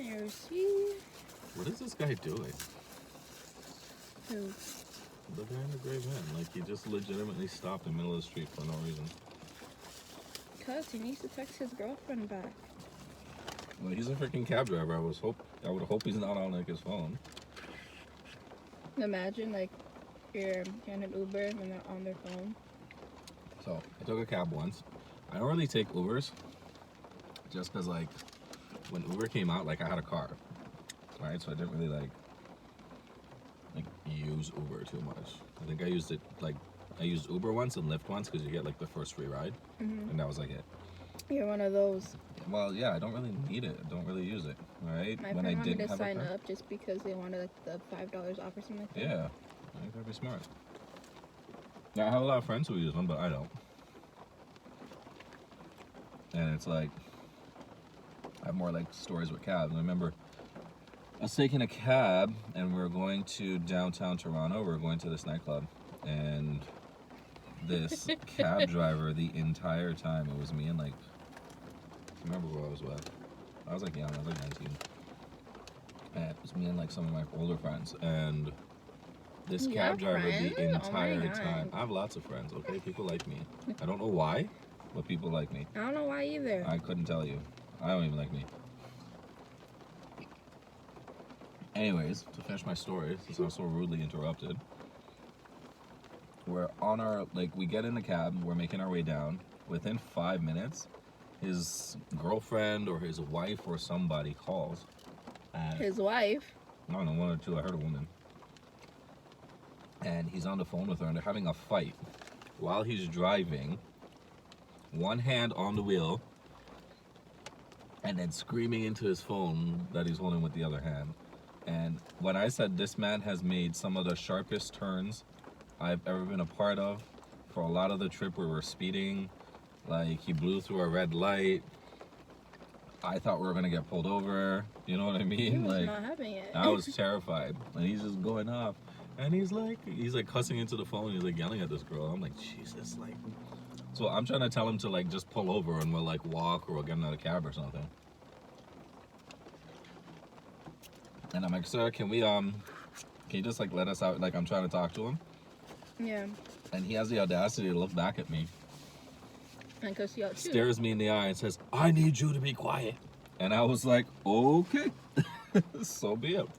You see? What is this guy doing? Who? The guy in the gray van. Like, he just legitimately stopped in the middle of the street for no reason. Because he needs to text his girlfriend back. Well, he's a freaking cab driver. I would hope he's not on, like, his phone. Imagine, like, you're in an Uber and they're on their phone. So, I took a cab once. I don't really take Ubers. Just because, like, when Uber came out, like, I had a car. Right? So I didn't really, like use Uber too much. I think I used it, like, I used Uber once and Lyft once because you get, like, the first free ride. Mm-hmm. And that was, like, it. You're one of those. Well, yeah, I don't really need it. I don't really use it, right? My friend wanted to sign up just because they wanted, like, the $5 off or something like that. Yeah, I think that'd be smart. Yeah, I have a lot of friends who use them, but I don't. And it's like, I have more, like, stories with cabs. I remember I was taking a cab, and we were going to downtown Toronto. We were going to this nightclub, and this cab driver, the entire time, it was me and, like, I remember who I was with. I was, like, young. I was, like, 19. And it was me and, like, some of my older friends, and this cab driver the entire time. I have lots of friends, okay? People like me. I don't know why, but people like me. I don't know why either. I couldn't tell you. I don't even like me. Anyways, to finish my story, since I was so rudely interrupted, we're on our, like, we get in the cab, we're making our way down. Within 5 minutes, his girlfriend or his wife or somebody calls. His wife? No, one or two. I heard a woman. And he's on the phone with her, and they're having a fight while he's driving, one hand on the wheel, and then screaming into his phone that he's holding with the other hand. And when I said this man has made some of the sharpest turns I've ever been a part of, for a lot of the trip where we're speeding, like, he blew through a red light. I thought we were gonna get pulled over. You know what I mean? He was like, not having it. I was terrified, and he's just going off, and he's like cussing into the phone. He's like yelling at this girl. I'm like, Jesus, like. So I'm trying to tell him to, like, just pull over and we'll, like, walk or we'll get another cab or something. And I'm like, sir, can you just, like, let us out? Like, I'm trying to talk to him. Yeah. And he has the audacity to look back at me. And cuss you out too. Stares me in the eye and says, I need you to be quiet. And I was like, okay. So be it.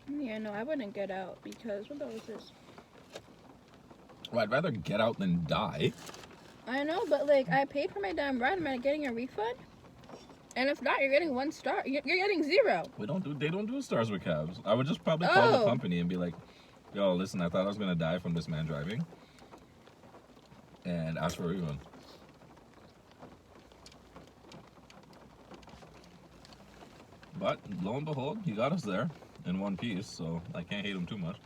Yeah, no, I wouldn't get out because what was this? Well, I'd rather get out than die. I know, but, like, I paid for my damn ride. Am I getting a refund? And if not, you're getting 1 star. You're getting 0. They don't do stars with cabs. I would just probably call the company and be like, yo, listen, I thought I was going to die from this man driving. And ask for a refund. But lo and behold, he got us there in one piece, so I can't hate him too much.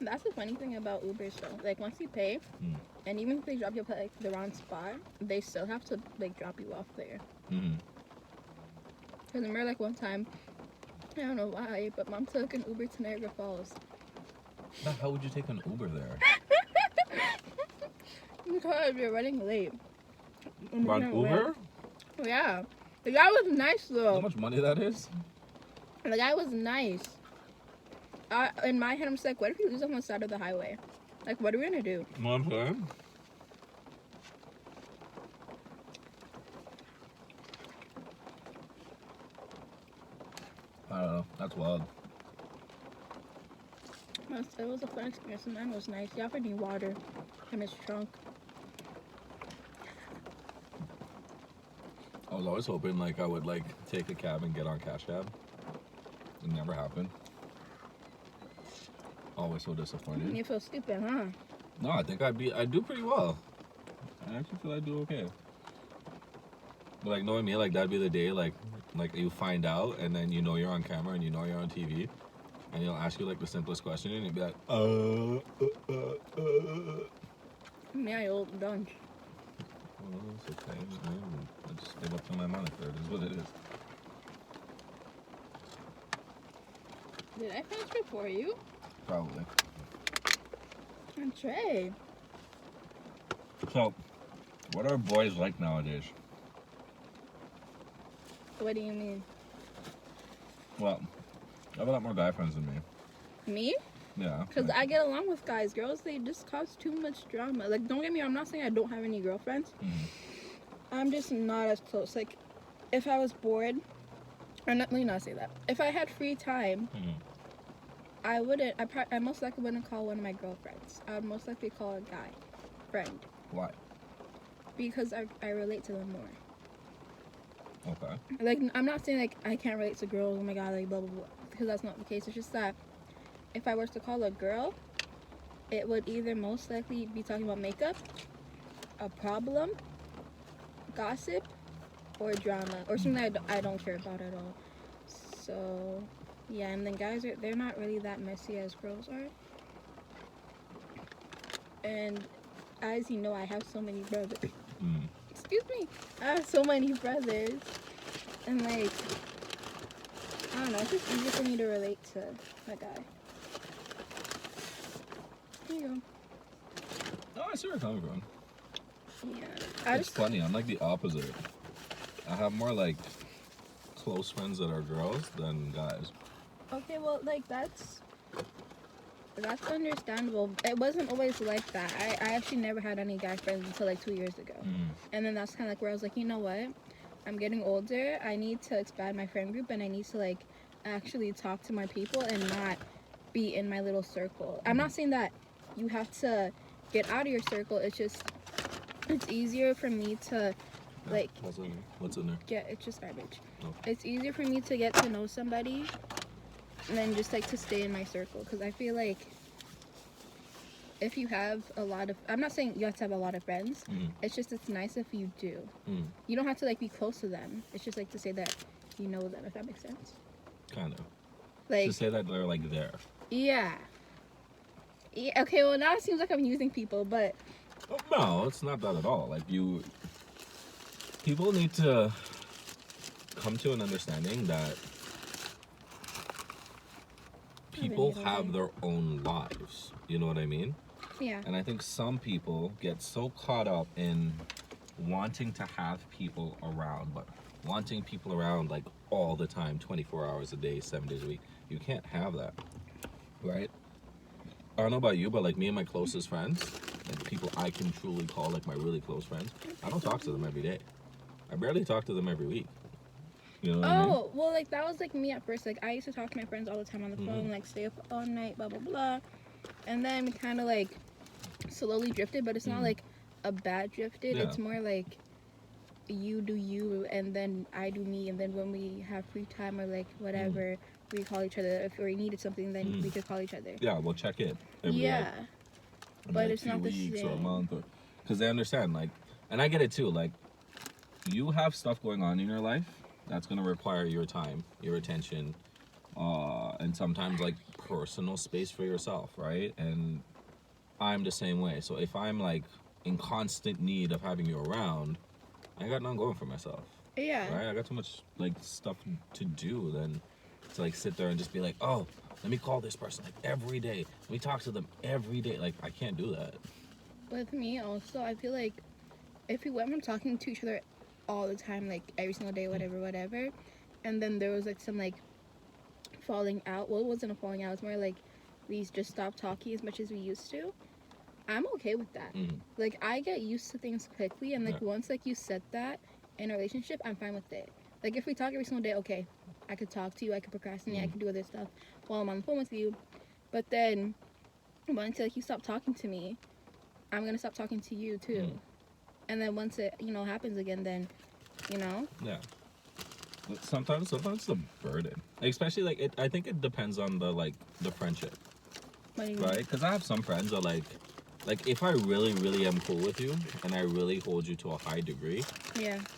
That's the funny thing about Ubers, though. Like, once you pay, and even if they drop you at, like, the wrong spot, they still have to, like, drop you off there. Mm-hmm. Because I remember, like, one time, I don't know why, but Mom took an Uber to Niagara Falls. Now, how would you take an Uber there? Because we were running late. On Uber? Yeah. The guy was nice, though. How much money that is? The guy was nice. In my head, I'm just like, what if you lose on the side of the highway? Like, what are we gonna do? You know what I'm saying? I don't know. That's wild. It was a fun experience. The man was nice. He offered me water in his trunk. I was always hoping, like, I would, like, take a cab and get on Cash Cab. It never happened. Always so disappointed. You feel stupid, huh? No, I think I'd do pretty well. I actually feel I'd do okay. But, like, knowing me, like, that'd be the day, like you find out, and then you know you're on camera and you know you're on TV, and he'll ask you, like, the simplest question, and you'll be like, Me, I old don't. Well, it's okay. I just live up to my moniker. It is what it is. Did I finish before you? Probably. And Trey. So, what are boys like nowadays? What do you mean? Well, I have a lot more guy friends than me. Me? Yeah. Because I get along with guys. Girls, they just cause too much drama. Like, don't get me wrong, I'm not saying I don't have any girlfriends. I'm just not as close. Like, if I was bored, or not, let me not say that. If I had free time, I wouldn't, I most likely wouldn't call one of my girlfriends. I would most likely call a guy friend. Why? Because I relate to them more. Okay. Like, I'm not saying, like, I can't relate to girls, oh my god, like, blah, blah, blah. Because that's not the case. It's just that if I were to call a girl, it would either most likely be talking about makeup, a problem, gossip, or drama, or something I don't care about at all. So, yeah, and then guys, they're not really that messy as girls are. And as you know, I have so many brothers. Excuse me. I have so many brothers. And, like, I don't know, it's just easier for me to relate to a guy. Here you go. Oh, I see where you're coming from. Yeah. It's funny. I'm like the opposite. I have more like close friends that are girls than guys. Okay, well, like, that's understandable. It wasn't always like that. I actually never had any guy friends until like 2 years ago. And then that's kind of like where I was like, you know what? I'm getting older. I need to expand my friend group, and I need to like actually talk to my people and not be in my little circle. I'm not saying that you have to get out of your circle. It's just, it's easier for me to like What's in there? it's just garbage. Okay. It's easier for me to get to know somebody than just like to stay in my circle, because I feel like if you have a lot of, I'm not saying you have to have a lot of friends, it's just it's nice if you do. You don't have to like be close to them. It's just like to say that you know them, if that makes sense. Kind of. Like to say that they're like there. Yeah, okay, well now it seems like I'm using people, but no, it's not that at all. Like people need to come to an understanding that people have their own lives. You know what I mean? Yeah. And I think some people get so caught up in wanting to have people around, but wanting people around like all the time, 24 hours a day, 7 days a week. You can't have that, right? I don't know about you, but like me and my closest friends, like people I can truly call like my really close friends, I don't talk to them every day. I barely talk to them every week. You know what I mean? Well, like that was like me at first. Like I used to talk to my friends all the time on the phone, like stay up all night, blah blah blah. And then we kind of like slowly drifted, but it's not like a bad drifted. Yeah. It's more like you do you, and then I do me, and then when we have free time or like whatever, we call each other. If we needed something, then we could call each other. Yeah, we'll check in. Every, But like, it's not the weeks same. or a month, or because they understand. Like, and I get it too. Like, you have stuff going on in your life that's gonna require your time, your attention, and sometimes like personal space for yourself, right? And I'm the same way. So if I'm like in constant need of having you around, I got nothing going for myself. Yeah. Right? I got too much like stuff to do than to like sit there and just be like, oh, let me call this person like every day. Let me talk to them every day. Like I can't do that. With me also, I feel like if we went from talking to each other all the time, like every single day, whatever, and then there was like some like falling out. Well, it wasn't a falling out. It's more like we just stopped talking as much as we used to. I'm okay with that. Like I get used to things quickly, and like once like you said that in a relationship, I'm fine with it. Like if we talk every single day, okay, I could talk to you, I could procrastinate, I could do other stuff while I'm on the phone with you. But then once like you stop talking to me, I'm gonna stop talking to you too. And then once it happens again, then Yeah. But sometimes it's a burden, especially like I think it depends on the friendship, what do you mean? right? Because I have some friends that like if I really am cool with you and I really hold you to a high degree,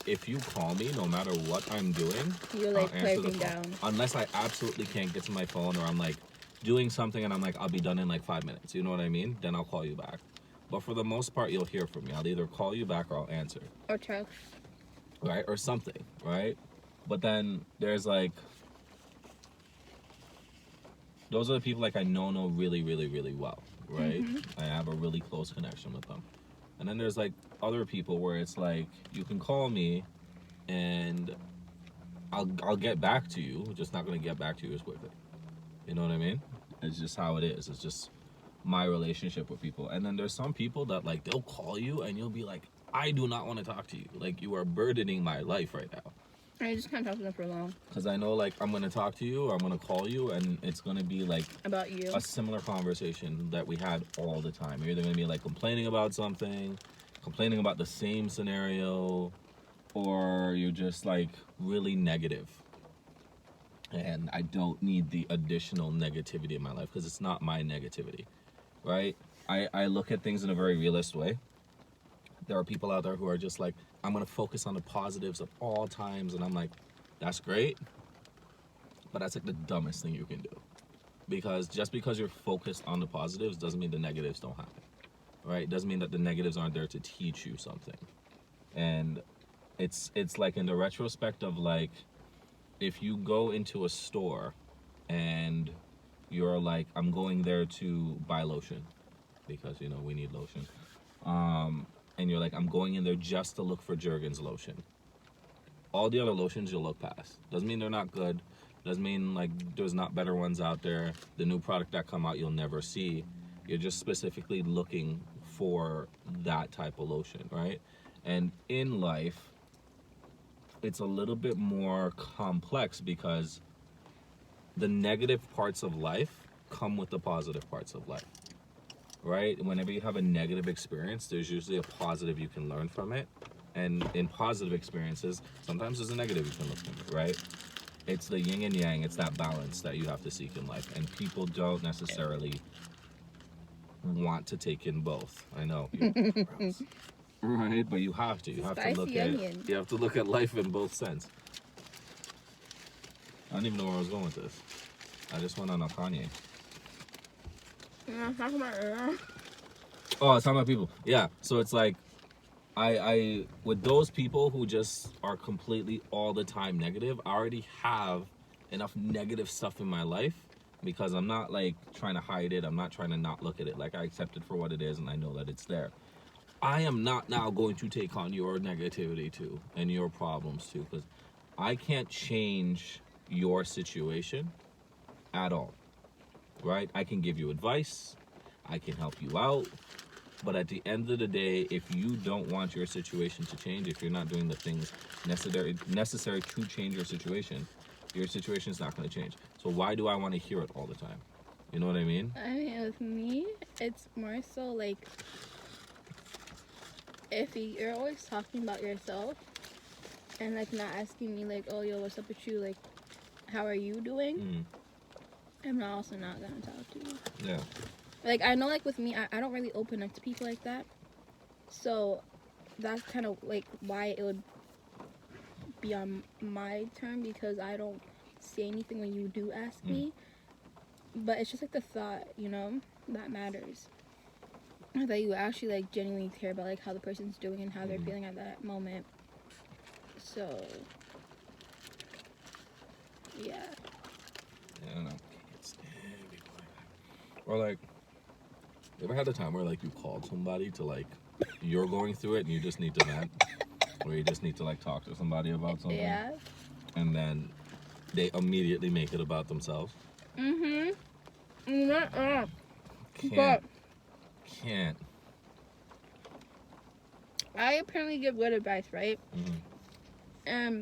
if you call me, no matter what I'm doing, You're like I'll answer the clamping phone. down. Unless I absolutely can't get to my phone, or I'm like doing something and I'm like I'll be done in like 5 minutes. You know what I mean? Then I'll call you back. But for the most part, you'll hear from me. I'll either call you back or I'll answer. Or text. Right? Or something, right? But then there's like, those are the people like I know really well, right? I have a really close connection with them. And then there's like other people where it's like, you can call me and I'll get back to you, just not gonna get back to you as quickly. You know what I mean? It's just how it is. It's just my relationship with people. And then there's some people that like they'll call you and you'll be like, I do not want to talk to you. Like you are burdening my life right now. I just can't talk to them for long. Because I know like I'm gonna talk to you or I'm gonna call you and it's gonna be like About you. a similar conversation that we had all the time. You're either gonna be like complaining about something, complaining about the same scenario, or you're just like really negative. And I don't need the additional negativity in my life because it's not my negativity, right? I look at things in a very realist way. There are people out there who are just like, I'm going to focus on the positives at all times. And I'm like, that's great. But that's like the dumbest thing you can do. Because just because you're focused on the positives doesn't mean the negatives don't happen, right? It doesn't mean that the negatives aren't there to teach you something. And it's like in the retrospect of like, if you go into a store and you're like, I'm going there to buy lotion because, you know, we need lotion. And you're like, I'm going in there just to look for Jergens lotion. All the other lotions you'll look past. Doesn't mean they're not good. Doesn't mean like there's not better ones out there. The new product that come out you'll never see. You're just specifically looking for that type of lotion, right? And in life, it's a little bit more complex because the negative parts of life come with the positive parts of life, right? Whenever you have a negative experience, there's usually a positive you can learn from it. And in positive experiences, sometimes there's a negative you can look from it, right? It's the yin and yang. It's that balance that you have to seek in life. And people don't necessarily want to take in both. I know. Gross. Right, but you have to. You have to look onion. at. You have to look at life in both sense. I don't even know where I was going with this. I just went on a Kanye. Yeah, talk about it. Oh, it's talking about people. Yeah, so it's like, I with those people who just are completely all the time negative, I already have enough negative stuff in my life because I'm not like trying to hide it. I'm not trying to not look at it. Like I accept it for what it is and I know that it's there. I am not now going to take on your negativity too and your problems too because I can't change your situation at all, right? I can give you advice, I can help you out, but at the end of the day, if you don't want your situation to change, if you're not doing the things necessary to change your situation is not going to change. So why do I want to hear it all the time? You know what I mean? I mean, with me, it's more so like, if you're always talking about yourself and like not asking me like, oh yo, what's up with you, like how are you doing, I'm also not gonna talk to you. Yeah. Like I know like with me, I don't really open up to people like that, so that's kind of like why it would be on my turn because I don't say anything when you do ask me, but it's just like the thought, you know, that matters. That you actually like genuinely care about like how the person's doing and how they're feeling at that moment. So yeah. I don't know. Can't stand people like that. Or like, you ever had a time where like you called somebody to like, you're going through it and you just need to vent, or you just need to like talk to somebody about something, Yeah. and then they immediately make it about themselves? Can't. Can't. I apparently give good advice, right? And